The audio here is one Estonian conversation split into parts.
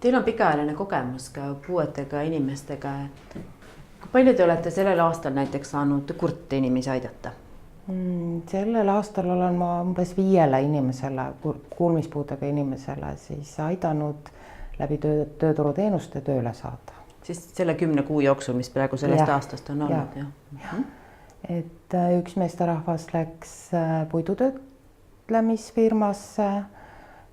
Teil on pikaajaline kogemus ka puuetega inimestega. Kui palju te olete sellel aastal näiteks saanud kurte inimesi aidata? Sellel aastal olen ma umbes 5 inimesele, kuulmispuudega inimesele siis aidanud läbi tööturuteenuste tööle saada. Siis selle 10 kuu jooksul, mis praegu sellest aastast on olnud? Et üks meesterahvas läks puidutöötlemisfirmasse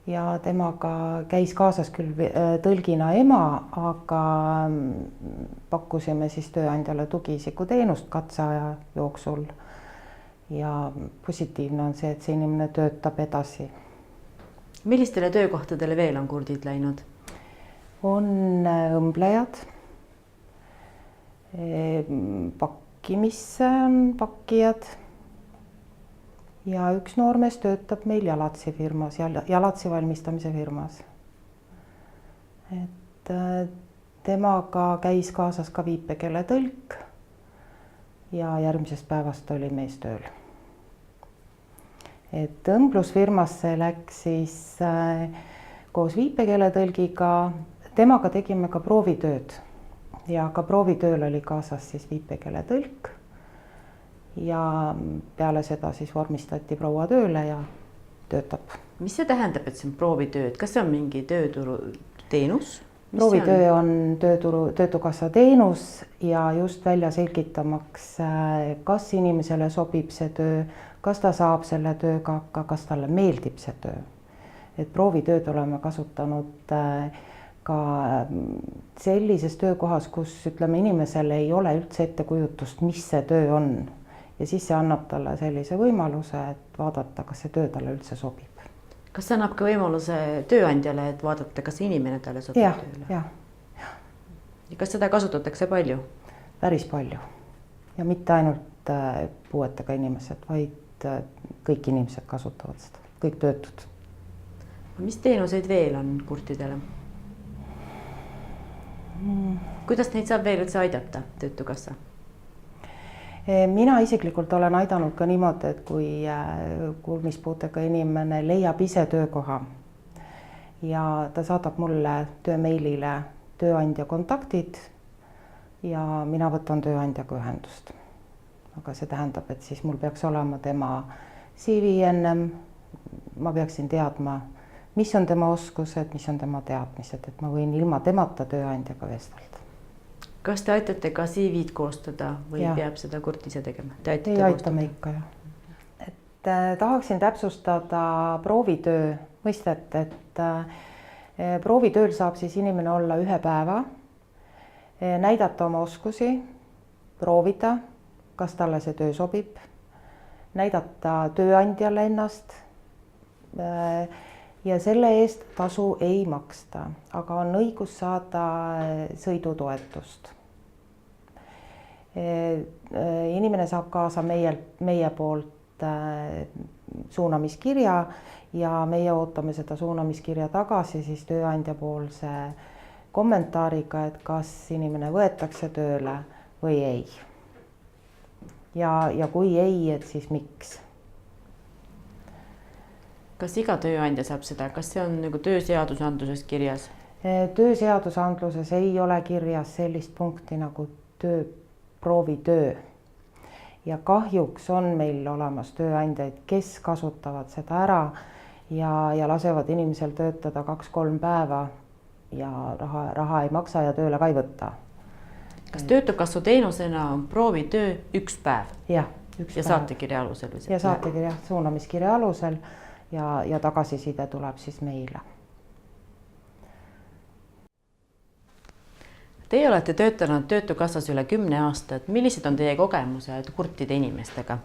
ja temaga käis kaasas küll tõlgina ema, aga pakkusime siis tööandjale tugiisiku teenust katseaja jooksul. Ja positiivne on see, et see inimene töötab edasi. Millistele töökohtadele veel on kurdid läinud? On õmblejad, pakkimisse on pakkijad ja üks noormees töötab meil jalatsi firmas, jalatsi valmistamise firmas. Et temaga käis kaasas ka viipekeeletõlk ja järgmisest päevast oli mees tööl. Et õmblusfirmasse läks siis koos viipekeeletõlgiga, temaga tegime ka proovitööd ja ka proovitööl oli kaasas siis viipekeeletõlk ja peale seda siis vormistati proua tööle ja töötab. Mis see tähendab, et see on proovitööd? Kas see on mingi tööturuteenus? Proovitöö on töötukassa teenus ja just välja selgitamaks, kas inimesele sobib see töö, kas ta saab selle tööga hakka, kas talle meeldib see töö. Et proovitööd oleme kasutanud ka sellises töökohas, kus ütleme inimesele ei ole üldse ettekujutust, mis see töö on. Ja siis see annab talle sellise võimaluse, et vaadata, kas see töö talle üldse sobib. Kas see annab ka võimaluse tööandjale, et vaadata, kas inimene talle sobib tööle? Ja. Ja kas seda kasutatakse palju? Päris palju. Ja mitte ainult puuetega inimesed, vaid kõik inimesed kasutavad seda, kõik töötud. Mis teenuseid veel on kurtidele? Kuidas neid saab veel üldse aidata töötukassa? Mina isiklikult olen aidanud ka niimoodi, et kui kuulmispuudega inimene leiab ise töökoha ja ta saadab mulle töömeilile tööandja kontaktid ja mina võtan tööandjaga ühendust. Aga see tähendab, et siis mul peaks olema tema CV ennem, ma peaksin teadma, mis on tema oskused, mis on tema teadmised, et ma võin ilma temata tööandjaga vestelda. Kas te aitate ka CV-d koostada või peab seda kurt ise tegema? Ei aitame ikka, jah. Et tahaksin täpsustada proovitöö mõistet, et proovitööl saab siis inimene olla 1 päeva, näidata oma oskusi, proovida, kas talle see töö sobib, näidata tööandjale ennast ja selle eest tasu ei maksta, aga on õigus saada sõidutoetust. Inimene saab kaasa meie poolt suunamiskirja ja meie ootame seda suunamiskirja tagasi siis tööandja poolse kommentaariga, et kas inimene võetakse tööle või ei. Ja kui ei, et siis miks? Kas iga tööandja saab seda? Kas see on nagu tööseadusandluses kirjas? Tööseadusandluses ei ole kirjas sellist punkti nagu proovitöö. Ja kahjuks on meil olemas tööandjaid, kes kasutavad seda ära ja lasevad inimesel töötada 2-3 päeva ja raha ei maksa ja tööle ka ei võtta. Kas töötukassa teenusena on proovitöö 1 päev? Jah, 1 päev. Ja saatekirja alusel? Ja saatekirja suunamiskirja alusel ja tagasiside tuleb siis meile. Teie olete töötanud töötukassas üle 10 aastat. Millised on teie kogemused kurtide inimestega?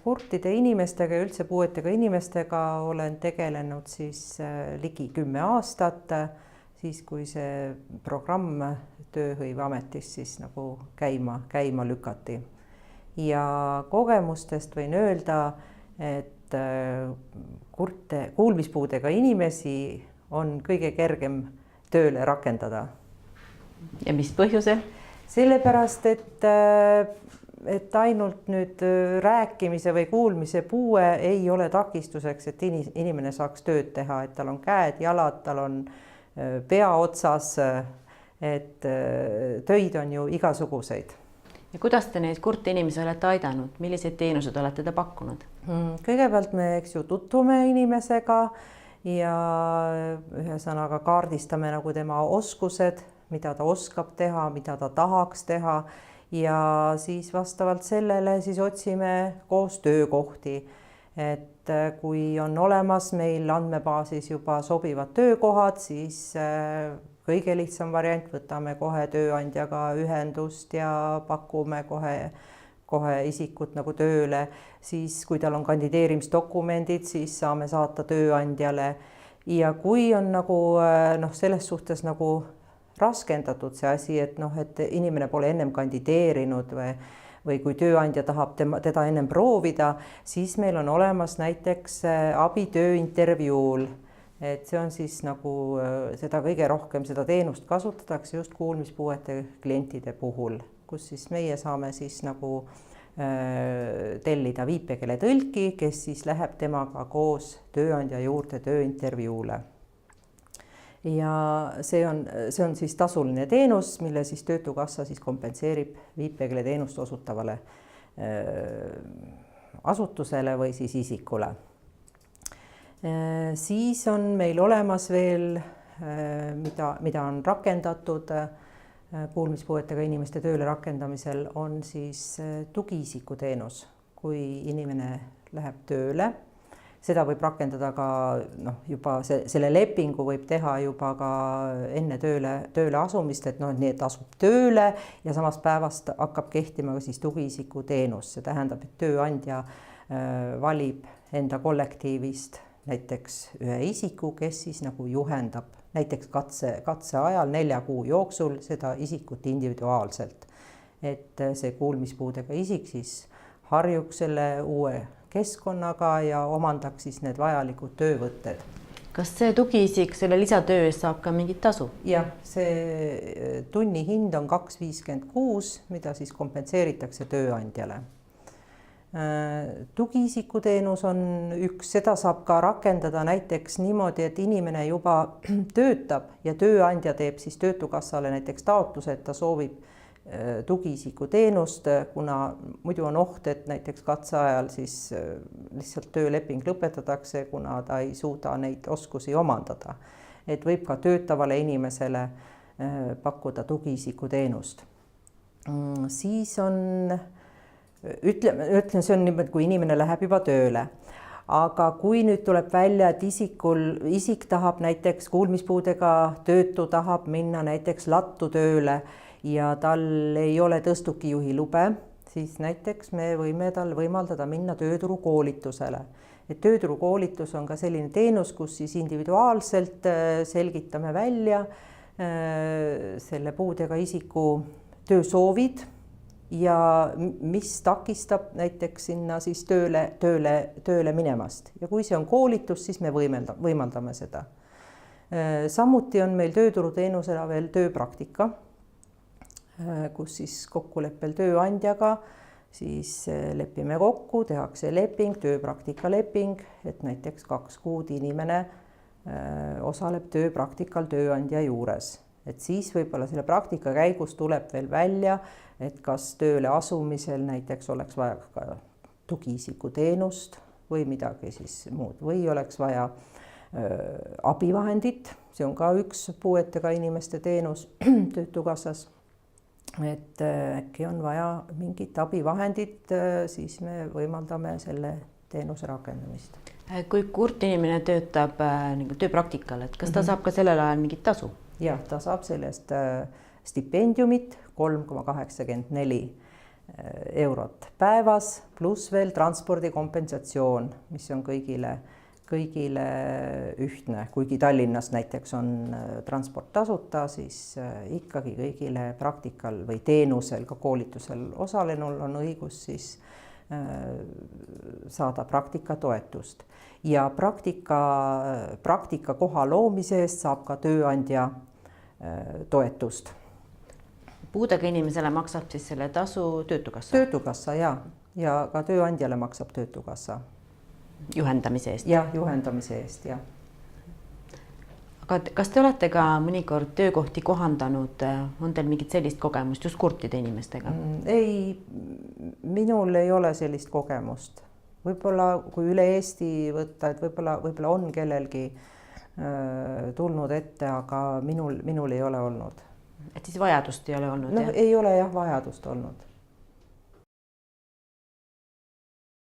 Kurtide inimestega ja üldse puuetega inimestega olen tegelenud siis ligi 10 aastat, siis kui see programm Tööhõiveametis siis nagu käima lükati. Ja kogemustest võin öelda, et kuulmispuudega inimesi on kõige kergem tööle rakendada. Ja mis põhjusel? Sellepärast, et ainult nüüd rääkimise või kuulmise puue ei ole takistuseks, et inimene saaks tööd teha, et tal on käed, jalad, tal on pea otsas, et töid on ju igasuguseid. Ja kuidas te neid kurte inimesi olete aidanud, milliseid teenused olete te pakkunud? Kõigepealt me, eks ju, tutvume inimesega ja ühesõnaga kaardistame nagu tema oskused, mida ta oskab teha, mida ta tahaks teha ja siis vastavalt sellele siis otsime koos töökohti. Et kui on olemas meil andmebaasis juba sobivad töökohad, siis kõige lihtsam variant, võtame kohe tööandjaga ühendust ja pakume kohe isikut nagu tööle. Siis kui tal on kandideerimisdokumendid, siis saame saata tööandjale. Ja kui on nagu selles suhtes nagu raskendatud see asi, et et inimene pole ennem kandideerinud või kui tööandja tahab teda ennem proovida, siis meil on olemas näiteks abi tööintervjuul. Et see on siis nagu seda kõige rohkem seda teenust kasutatakse just kuulmispuuete klientide puhul, kus siis meie saame siis nagu tellida viipekeeletõlki, kes siis läheb temaga koos tööandja juurde tööintervjuule. Ja see on siis tasuline teenus, mille siis Töötukassa siis kompenseerib viipekeeleteenust osutavale asutusele või siis isikule. Siis on meil olemas veel, mida on rakendatud kuulmispuuetega inimeste tööle rakendamisel, on siis tugiisikuteenus. Kui inimene läheb tööle, seda võib rakendada ka juba selle lepingu võib teha juba ka enne tööle asumist, et nii, et asub tööle ja samast päevast hakkab kehtima ka siis tugiisikuteenus. See tähendab, et tööandja valib enda kollektiivist näiteks ühe isiku, kes siis nagu juhendab näiteks katse ajal 4 kuu jooksul seda isikut individuaalselt. Et see kuulmispuudega isik siis harjuks selle uue keskkonnaga ja omandaks siis need vajalikud töövõtted. Kas see tugiisik selle lisatöö eest saab ka mingit tasu? Jah, see tunni hind on 2,56, mida siis kompenseeritakse tööandjale. Tugiisikuteenus on üks, seda saab ka rakendada näiteks niimoodi, et inimene juba töötab ja tööandja teeb siis Töötukassale näiteks taotluse, et ta soovib tugiisikuteenust, kuna muidu on oht, et näiteks katse ajal siis lihtsalt tööleping lõpetatakse, kuna ta ei suuda neid oskusi omandada. Et võib ka töötavale inimesele pakkuda tugiisikuteenust. Siis on, ütlen, see on niimoodi, kui inimene läheb juba tööle. Aga kui nüüd tuleb välja, et isik tahab näiteks kuulmispuudega töötu, tahab minna näiteks lattu tööle, ja tal ei ole tõstukijuhi lube, siis näiteks me võime tal võimaldada minna tööturukoolitusele. Et tööturukoolitus on ka selline teenus, kus siis individuaalselt selgitame välja selle puudega isiku töösoovid ja mis takistab näiteks sinna siis tööle minemast. Ja kui see on koolitus, siis me võimaldame seda. Samuti on meil tööturuteenusena veel tööpraktika, kus siis kokkuleppel tööandjaga siis lepime kokku, tehakse leping, tööpraktika leping, et näiteks 2 kuud inimene osaleb tööpraktikal tööandja juures. Et siis võib-olla selle praktika käigus tuleb veel välja, et kas tööle asumisel näiteks oleks vaja ka tugiisikuteenust või midagi siis muud või oleks vaja abivahendit, see on ka üks puuetega inimeste teenus Töötukassas. Et äkki on vaja mingit abivahendit, siis me võimaldame selle teenuse rakendamist. Kui kurt inimene töötab tööpraktikal, et kas ta saab ka sellel ajal mingit tasu? Jah, ta saab sellest stipendiumit 3,84 eurot päevas, pluss veel transpordikompensatsioon, mis on kõigile ühtne, kuigi Tallinnas näiteks on transport tasuta, siis ikkagi kõigile praktikal või teenusel, ka koolitusel osalenul on õigus siis saada praktikatoetust. Ja praktika koha loomise eest saab ka tööandja toetust. Puudega inimesele maksab siis selle tasu Töötukassa? Töötukassa ja ka tööandjale maksab Töötukassa. Juhendamise eest? Jah, juhendamise eest, jah. aga kas te olete ka mõnikord töökohti kohandanud, on teil mingit sellist kogemust just kurtide inimestega? Ei, minul ei ole sellist kogemust. Võib-olla kui üle Eesti võtta, et võib-olla on kellelgi tulnud ette, aga minul ei ole olnud. Et siis vajadust ei ole olnud? No, ei ole jah vajadust olnud.